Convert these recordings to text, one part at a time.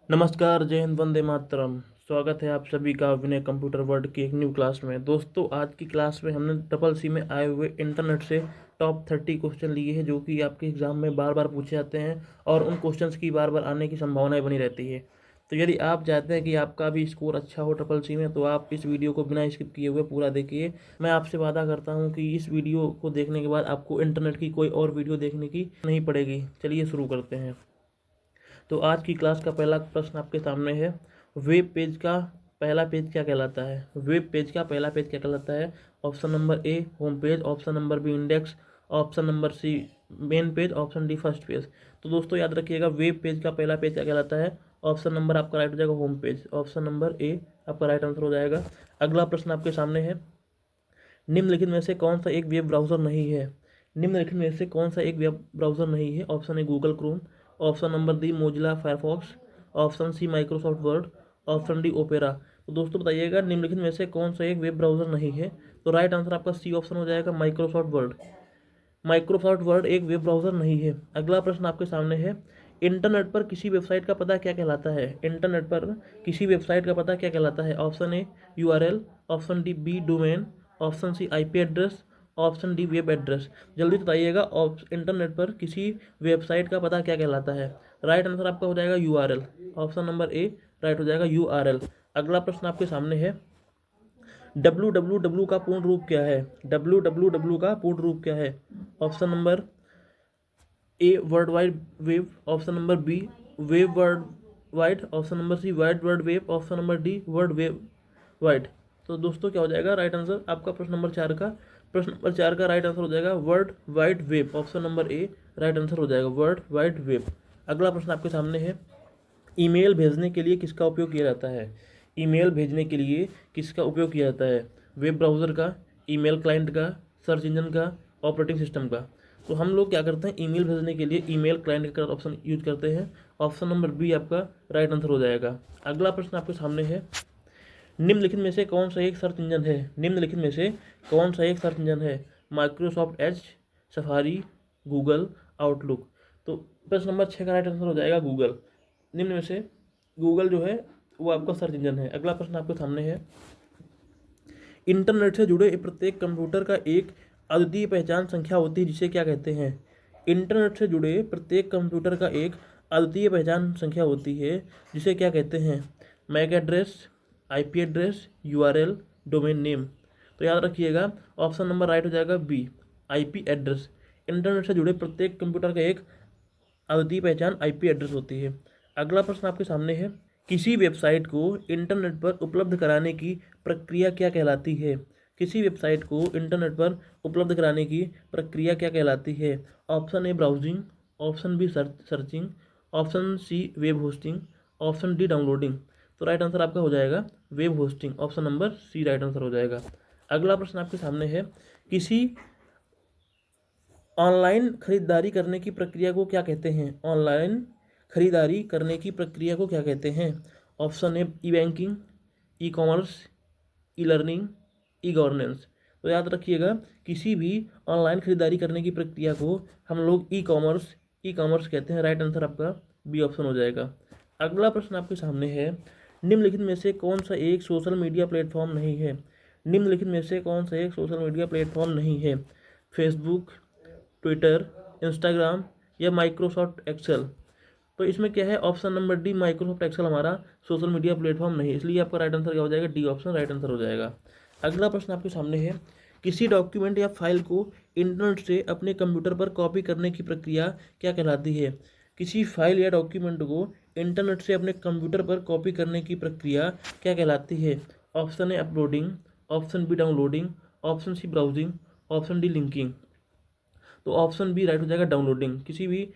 नमस्कार, जय हिंद, वंदे मातरम। स्वागत है आप सभी का विनय कंप्यूटर वर्ल्ड की एक न्यू क्लास में। दोस्तों, आज की क्लास में हमने ट्रिपल सी में आए हुए इंटरनेट से टॉप 30 क्वेश्चन लिए हैं जो कि आपके एग्जाम में बार बार पूछे जाते हैं और उन क्वेश्चंस की बार बार आने की संभावनाएं बनी रहती है। तो यदि आप चाहते हैं कि आपका भी स्कोर अच्छा हो ट्रिपल सी में, तो आप इस वीडियो को बिना स्किप किए हुए पूरा देखिए। मैं आपसे वादा करता हूँ कि इस वीडियो को देखने के बाद आपको इंटरनेट की कोई और वीडियो देखने की नहीं पड़ेगी। चलिए शुरू करते हैं। तो आज की क्लास का पहला प्रश्न आपके सामने है। वेब पेज का पहला पेज क्या कहलाता है? वेब पेज का पहला पेज क्या कहलाता है? Option number A home page, option number B index, option number C main page, option D first page. तो दोस्तों याद रखिएगा, वेब पेज का पहला पेज क्या कहलाता है? ऑप्शन नंबर आपका राइट हो जाएगा होम पेज, ऑप्शन नंबर ए आपका राइट आंसर हो जाएगा। अगला प्रश्न आपके सामने है। निम्नलिखित में से कौन सा एक वेब ब्राउज़र नहीं है? निम्नलिखित में से कौन सा एक वेब ब्राउज़र नहीं है? Option A Google Chrome, option number D Mozilla Firefox, option C Microsoft Word, option D Opera. तो दोस्तों बताइएगा, निम्नलिखित में से कौन सा एक वेब ब्राउज़र नहीं है? तो राइट आंसर आपका सी ऑप्शन हो जाएगा, माइक्रोसॉफ्ट वर्ड। माइक्रोसॉफ्ट वर्ड एक वेब ब्राउज़र नहीं है। अगला प्रश्न आपके सामने है। इंटरनेट पर किसी वेबसाइट का पता क्या कहलाता है? इंटरनेट पर किसी वेबसाइट का पता क्या कहलाता है? Option A URL, option D B domain, option C IP address, option D web address. जल्दी बताइएगा, इंटरनेट पर किसी वेबसाइट का पता क्या कहलाता है? राइट आंसर आपका हो जाएगा यूआरएल, ऑप्शन नंबर ए राइट हो जाएगा यूआरएल। अगला प्रश्न आपके सामने है। www का पूर्ण रूप क्या है? www का पूर्ण रूप क्या है? Option number A world wide web, option number B web world wide, option number C wide world web, option number D world web wide. तो दोस्तों क्या हो जाएगा राइट आंसर आपका? प्रश्न नंबर 4 का राइट आंसर हो जाएगा world wide web, option number ए राइट आंसर हो जाएगा वर्ल्ड वाइड वेब। अगला प्रश्न आपके सामने है। ईमेल भेजने के लिए किसका उपयोग किया जाता है? ईमेल भेजने के लिए किसका उपयोग किया जाता है? वेब ब्राउज़र का, ईमेल क्लाइंट का, सर्च इंजन का, ऑपरेटिंग सिस्टम का। तो हम लोग क्या करते हैं, ईमेल भेजने के लिए ईमेल क्लाइंट का ऑप्शन यूज करते हैं, ऑप्शन नंबर बी आपका राइट आंसर हो जाएगा। अगला प्रश्न आपके सामने है। निम्नलिखित में से कौन सा एक सर्च इंजन है? निम्नलिखित में से कौन सा एक सर्च इंजन है? Microsoft Edge, safari, Google, outlook. तो प्रश्न नंबर 6 का राइट आंसर हो जाएगा गूगल। निम्न में से गूगल जो है वो आपका सर्च इंजन है। अगला प्रश्न आपके सामने है। इंटरनेट से जुड़े प्रत्येक कंप्यूटर का एक अद्वितीय पहचान संख्या होती है, जिसे क्या कहते हैं? इंटरनेट से जुड़े प्रत्येक कंप्यूटर का एक अद्वितीय पहचान संख्या होती है, जिसे क्या कहते हैं? MAC address, IP address, URL, domain name. तो याद रखिएगा, ऑप्शन नंबर राइट हो जाएगा बी आईपी एड्रेस। इंटरनेट से जुड़े प्रत्येक कंप्यूटर का एक अद्वितीय पहचान आईपी एड्रेस होती है। अगला प्रश्न आपके सामने है। किसी वेबसाइट को इंटरनेट पर उपलब्ध कराने की प्रक्रिया क्या कहलाती है? किसी वेबसाइट को इंटरनेट पर उपलब्ध कराने की प्रक्रिया क्या कहलाती है? Option A browsing, option B searching, option C web hosting, option D downloading. तो राइट आंसर आपका हो जाएगा web hosting, option number C right answer हो जाएगा। अगला प्रश्न आपके सामने है। किसी ऑनलाइन खरीदारी करने की प्रक्रिया को क्या कहते हैं? ऑनलाइन खरीदारी करने की प्रक्रिया को क्या कहते हैं? Option A E banking, e commerce, e learning, e governance. तो याद रखिएगा, किसी भी ऑनलाइन खरीदारी करने की प्रक्रिया को हम लोग ई कॉमर्स कहते हैं। राइट आंसर आपका बी ऑप्शन हो जाएगा। अगला प्रश्न आपके सामने है। निम्नलिखित में से कौन सा एक सोशल मीडिया प्लेटफॉर्म नहीं है? निम्नलिखित में से कौन सा एक सोशल मीडिया प्लेटफॉर्म नहीं है? फेसबुक, ट्विटर, इंस्टाग्राम या माइक्रोसॉफ्ट एक्सेल। तो इसमें क्या है, option number D Microsoft Excel हमारा सोशल मीडिया प्लेटफॉर्म नहीं है, इसलिए आपका राइट आंसर क्या हो जाएगा? डी ऑप्शन राइट आंसर हो जाएगा। अगला प्रश्न आपके सामने है। किसी डॉक्यूमेंट या फाइल को इंटरनेट से अपने कंप्यूटर पर कॉपी करने की प्रक्रिया क्या कहलाती है? किसी फाइल या डॉक्यूमेंट को इंटरनेट से अपने कंप्यूटर पर कॉपी करने की प्रक्रिया क्या कहलाती है? Option A uploading, option B downloading, option C browsing, option D linking. तो ऑप्शन बी राइट हो जाएगा डाउनलोडिंग। किसी भी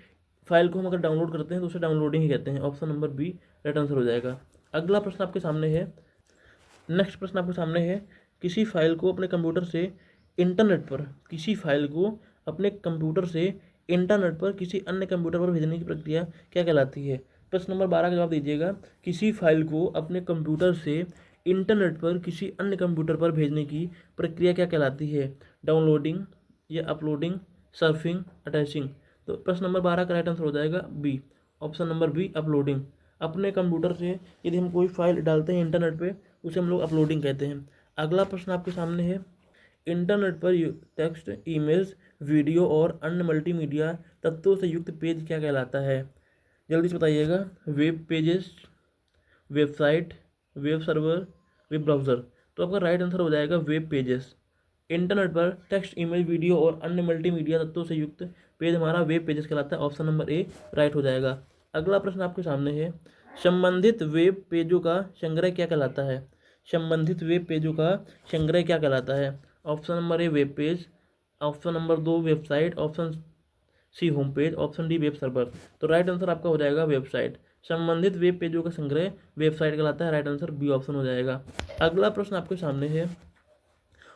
फाइल को हम अगर डाउनलोड करते हैं तो उसे डाउनलोडिंग ही कहते हैं, option number B right answer हो जाएगा। अगला प्रश्न आपके सामने है। नेक्स्ट प्रश्न आपके सामने है। किसी फाइल को अपने कंप्यूटर से इंटरनेट पर किसी फाइल को अपने कंप्यूटर से इंटरनेट पर किसी अन्य कंप्यूटर पर भेजने की प्रक्रिया क्या कहलाती है? प्रश्न नंबर 12 का जवाब दीजिएगा। किसी फाइल को अपने कंप्यूटर से इंटरनेट पर किसी अन्य कंप्यूटर पर भेजने की प्रक्रिया क्या कहलाती है? डाउनलोडिंग या अपलोडिंग, सर्फिंग, अटैचिंग। तो प्रश्न नंबर 12 का राइट आंसर हो जाएगा B, option number B uploading. अपने कंप्यूटर से यदि हम कोई फाइल डालते हैं इंटरनेट पे, उसे हम लोग अपलोडिंग कहते हैं। अगला प्रश्न आपके सामने है, इंटरनेट पर टेक्स्ट, इमेज, वीडियो और अन्य मल्टीमीडिया तत्वों से युक्त पेज क्या कहलाता है? जल्दी से बताइएगा। Web pages, website, web server, web browser. तो आपका राइट आंसर हो जाएगा वेब पेजेस। इंटरनेट पर टेक्स्ट, इमेज, वीडियो और अन्य मल्टीमीडिया तत्वों से युक्त पेज हमारा वेब पेजेस कहलाता है। ऑप्शन नंबर ए राइट हो जाएगा। अगला प्रश्न आपके सामने है, संबंधित वेब पेजों का संग्रह क्या कहलाता है? संबंधित वेब पेजों का संग्रह क्या कहलाता है? Option number A web page, option number 2 website, option C home page, option D web server. तो राइट आंसर आपका हो जाएगा वेबसाइट। संबंधित वेब पेजों का संग्रह वेबसाइट कहलाता है। राइट आंसर बी ऑप्शन हो जाएगा। अगला प्रश्न आपके सामने है,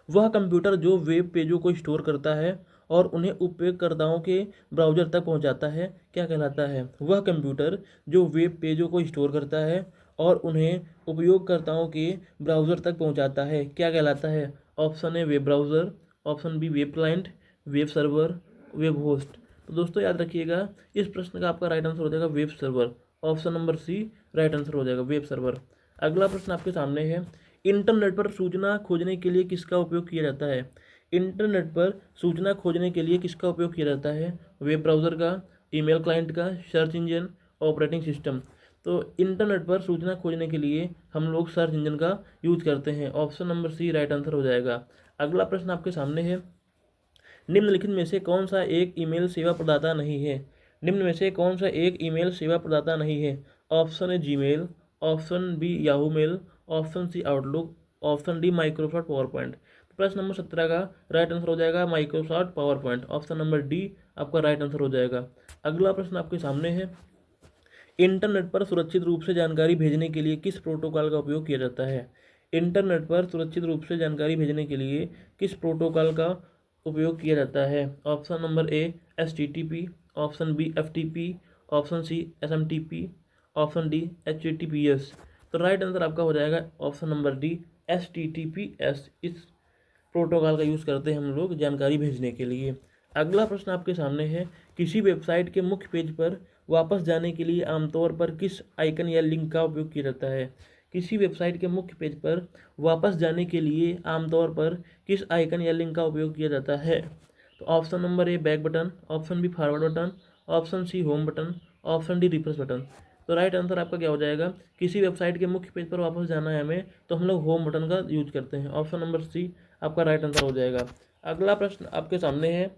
वह कंप्यूटर जो वेब पेजों को स्टोर करता है और उन्हें उपयोगकर्ताओं के ब्राउज़र तक पहुंचाता है क्या कहलाता है? वह कंप्यूटर जो वेब पेजों को स्टोर करता है और उन्हें उपयोगकर्ताओं के ब्राउज़र तक पहुंचाता है क्या कहलाता है? Option A web browser, option B web client, web server, web host. तो दोस्तों याद रखिएगा, इस प्रश्न का आपका राइट आंसर हो जाएगा web server. Option number C right answer हो जाएगा वेब सर्वर। अगला प्रश्न आपके सामने है, इंटरनेट पर सूचना खोजने के लिए किसका उपयोग किया जाता है? इंटरनेट पर सूचना खोजने के लिए किसका उपयोग किया जाता है? वेब ब्राउज़र का, ईमेल क्लाइंट का, सर्च इंजन, ऑपरेटिंग सिस्टम। तो इंटरनेट पर सूचना खोजने के लिए हम लोग सर्च इंजन का यूज करते हैं। Option number C right answer हो जाएगा। अगला प्रश्न आपके सामने है, निम्नलिखित में से कौन सा एक ईमेल सेवा प्रदाता नहीं है? निम्न में से कौन सा एक ईमेल सेवा प्रदाता नहीं है? Option A Gmail, option B Yahoo mail, option C Outlook, option D Microsoft PowerPoint. प्रश्न नंबर 17 का राइट आंसर हो जाएगा Microsoft PowerPoint. Option number D आपका राइट आंसर हो जाएगा। अगला प्रश्न आपके सामने है, इंटरनेट पर सुरक्षित रूप से जानकारी भेजने के लिए किस प्रोटोकॉल का उपयोग किया जाता है? इंटरनेट पर सुरक्षित रूप से जानकारी भेजने के लिए किस प्रोटोकॉल का उपयोग किया जाता है? Option number A HTTP, option B FTP, option C SMTP, option D HTTPS। तो राइट आंसर आपका हो जाएगा ऑप्शन नंबर डी HTTPS। इस प्रोटोकॉल का यूज़ करते हैं हम लोग जानकारी भेजने के लिए। अगला प्रश्न आपके सामने है, किसी वेबसाइट के मुख्य पेज पर वापस जाने के लिए आमतौर पर किस आइकन या लिंक का उपयोग किया जाता है? किसी वेबसाइट के मुख्य पेज पर वापस जाने के लिए आमतौर पर किस आइकन या लिंक का उपयोग किया जाता है? तो option number A back button, option B forward button, option C home button, option D refresh button. तो राइट आंसर आपका क्या हो जाएगा? किसी वेबसाइट के मुख्य पेज पर वापस जाना है हमें, तो हम लोग होम बटन का यूज करते हैं। ऑप्शन नंबर सी आपका राइट आंसर हो जाएगा। अगला प्रश्न आपके सामने है,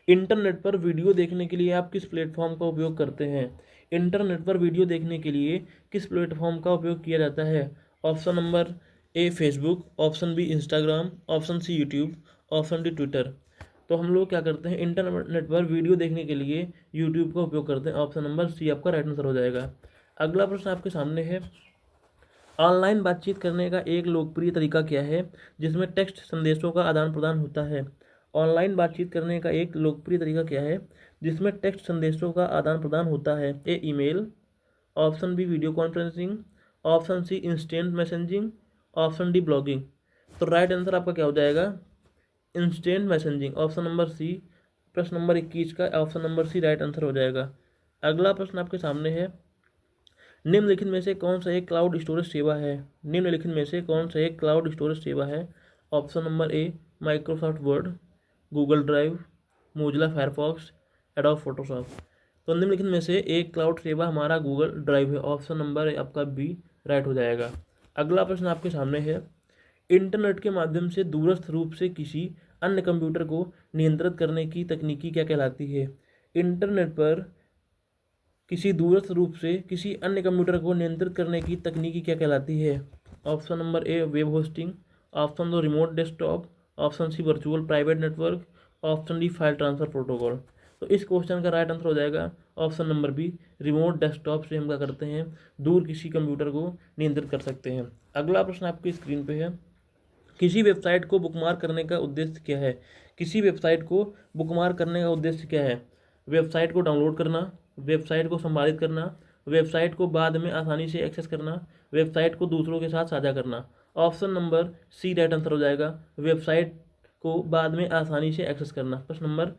इंटरनेट पर वीडियो देखने के लिए आप किस प्लेटफॉर्म का उपयोग करते हैं? इंटरनेट पर वीडियो देखने के लिए किस प्लेटफॉर्म का उपयोग किया जाता है? Option number A Facebook, option B Instagram, option C YouTube, option D Twitter. तो हम लोग क्या करते हैं, इंटरनेट पर वीडियो देखने के लिए यूट्यूब का उपयोग करते हैं। ऑप्शन नंबर सी आपका राइट आंसर हो जाएगा। अगला प्रश्न आपके सामने है, ऑनलाइन बातचीत करने का एक लोकप्रिय तरीका क्या है जिसमें टेक्स्ट संदेशों का आदान प्रदान होता है? ऑनलाइन बातचीत करने का एक लोकप्रिय तरीका क्या है जिसमें टेक्स्ट संदेशों का आदान प्रदान होता है? A email, option B video conferencing, option C instant messaging, option D blogging. तो राइट आंसर आपका क्या हो जाएगा? Instant messaging. Option number C प्रश्न नंबर 21 का option number C right answer हो जाएगा। अगला प्रश्न आपके सामने है, निम्नलिखित में से कौन सा एक क्लाउड स्टोरेज सेवा है? निम्नलिखित में से कौन सा एक क्लाउड स्टोरेज सेवा है? ऑप्शन नंबर ए Microsoft word, Google drive, Mozilla Firefox, adobe Photoshop. तो निम्नलिखित में से एक क्लाउड सेवा हमारा गूगल ड्राइव है। ऑप्शन नंबर आपका बी राइट हो जाएगा। अगला प्रश्न आपके सामने है, इंटरनेट के माध्यम से दूरस्थ रूप से किसी अन्य कंप्यूटर को नियंत्रित करने की तकनीकी क्या कहलाती है? इंटरनेट पर किसी दूरस्थ रूप से किसी अन्य कंप्यूटर को नियंत्रित करने की तकनीकी क्या कहलाती है? Option number A web hosting, option 2 remote desktop, option C virtual private network, option D file transfer protocol. तो इस क्वेश्चन का राइट आंसर हो जाएगा option number B remote desktop से हम क्या करते हैं, दूर किसी कंप्यूटर को नियंत्रित कर सकते हैं। अगला प्रश्न आपकी स्क्रीन पे है, किसी वेबसाइट को बुकमार्क करने का उद्देश्य क्या है? किसी वेबसाइट को बुकमार्क करने का उद्देश्य क्या है? वेबसाइट को डाउनलोड करना, वेबसाइट को संपादित करना, वेबसाइट को बाद में आसानी से एक्सेस करना, वेबसाइट को दूसरों के साथ साझा करना। Option number C right answer हो जाएगा, वेबसाइट को बाद में आसानी से एक्सेस करना। प्रश्न नंबर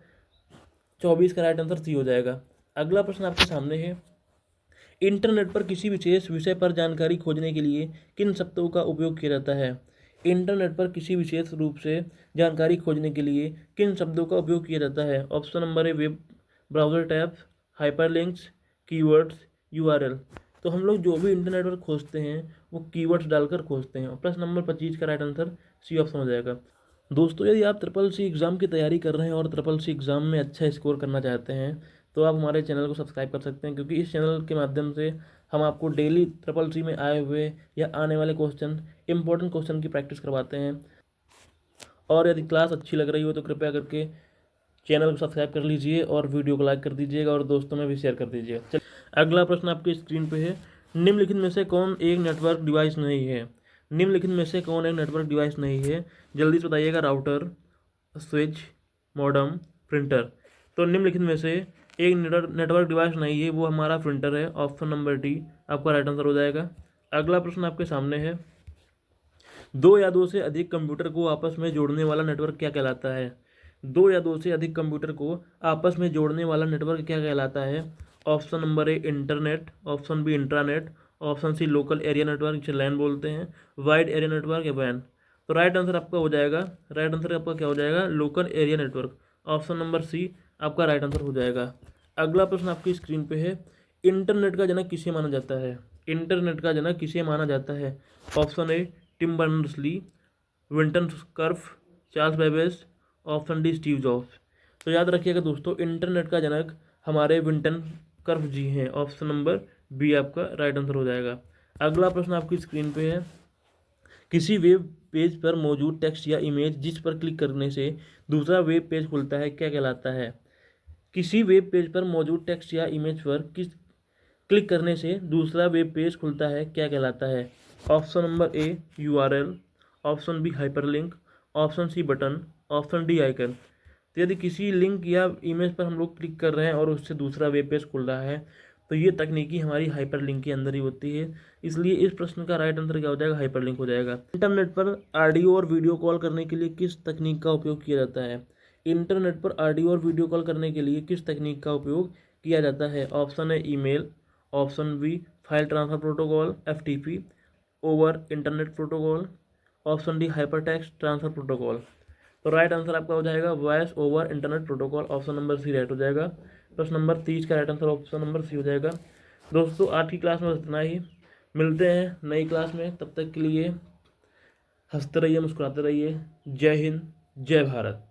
24 का राइट आंसर सी हो जाएगा। अगला प्रश्न आपके सामने है, इंटरनेट पर किसी विशेष विषय पर जानकारी खोजने के लिए किन शब्दों का उपयोग किया जाता है? इंटरनेट पर किसी विशेष रूप से जानकारी खोजने के लिए किन शब्दों का उपयोग किया जाता है? Option number A web browser tabs, hyperlinks, keywords, URL. तो हम लोग जो भी इंटरनेट पर खोजते हैं वो कीवर्ड्स डालकर खोजते हैं। और प्रश्न नंबर 25 का राइट आंसर सी ऑप्शन हो जाएगा। दोस्तों, यदि आप ट्रिपल सी एग्ज़ाम की तैयारी कर रहे हैं और ट्रिपल सी एग्ज़ाम में अच्छा स्कोर करना चाहते हैं तो आप हमारे चैनल को सब्सक्राइब कर सकते हैं, क्योंकि इस चैनल के माध्यम से हम आपको डेली ट्रिपल सी में आए हुए या आने वाले क्वेश्चन, इंपॉर्टेंट क्वेश्चन की प्रैक्टिस करवाते हैं। और यदि क्लास अच्छी लग रही हो तो कृपया करके चैनल को सब्सक्राइब कर लीजिए और वीडियो को लाइक कर दीजिएगा और दोस्तों में भी शेयर कर दीजिएगा। चलिए, अगला प्रश्न आपकी स्क्रीन पे है। निम्नलिखित में से कौन एक नेटवर्क डिवाइस नहीं है? निम्नलिखित में से कौन एक नेटवर्क डिवाइस नहीं है? जल्दी से बताइएगा। Router, switch, modem, printer. तो निम्नलिखित में से एक नेटवर्क डिवाइस नहीं है, वो हमारा प्रिंटर है। ऑप्शन नंबर डी आपका राइट आंसर हो जाएगा। अगला प्रश्न आपके सामने है। दो या दो से अधिक कंप्यूटर को आपस में जोड़ने वाला नेटवर्क क्या कहलाता है? दो या दो से अधिक कंप्यूटर को आपस में जोड़ने वाला नेटवर्क क्या कहलाता है? Option number A internet, option B intranet, option C local area network जिसे लैन बोलते हैं, वाइड एरिया नेटवर्क या वैन। तो राइट आंसर आपका हो जाएगा, राइट आंसर आपका क्या हो जाएगा? Local area network. Option number C आपका राइट आंसर हो जाएगा। अगला प्रश्न आपकी स्क्रीन पे है। इंटरनेट का जनक किसे माना जाता है? इंटरनेट का जनक किसे माना जाता है? Option A Tim Berners-Lee, Vinton Cerf, Charles Babbage, option D Steve Jobs. तो याद रखिएगा दोस्तों, इंटरनेट का जनक हमारे विंटन कर्फ जी हैं। ऑप्शन नंबर बी आपका राइट आंसर हो जाएगा। अगला प्रश्न आपकी स्क्रीन पे है। किसी वेब पेज पर मौजूद टेक्स्ट या इमेज जिस पर क्लिक करने से दूसरा वेब पेज खुलता है क्या कहलाता है? किसी वेब पेज पर मौजूद टेक्स्ट या इमेज पर क्लिक करने से दूसरा वेब पेज खुलता है क्या कहलाता है? Option number A URL, option B hyperlink, option C button, option D icon. तो यदि किसी लिंक या इमेज पर हम लोग क्लिक कर रहे हैं और उससे दूसरा वेब पेज खुल रहा है तो ये तकनीकी हमारी हाइपरलिंक के अंदर ही होती है। इसलिए इस प्रश्न का राइट आंसर क्या हो जाएगा? हाइपरलिंक हो जाएगा। इंटरनेट पर ऑडियो और वीडियो कॉल करने के लिए किस तकनीक का उपयोग किया जाता है? इंटरनेट पर ऑडियो और वीडियो कॉल करने के लिए किस तकनीक का उपयोग किया जाता है? ऑप्शन है email, option B file transfer protocol FTP over internet protocol, option D hyper text transfer protocol. तो राइट आंसर आपका हो जाएगा voice over internet protocol. Option number C right हो जाएगा। प्रश्न नंबर 30 का right answer option number C हो जाएगा। दोस्तों, आज की क्लास में इतना ही। मिलते हैं नई क्लास में, तब तक के लिए हंसते रहिए, मुस्कुराते रहिए। जय हिंद, जय भारत।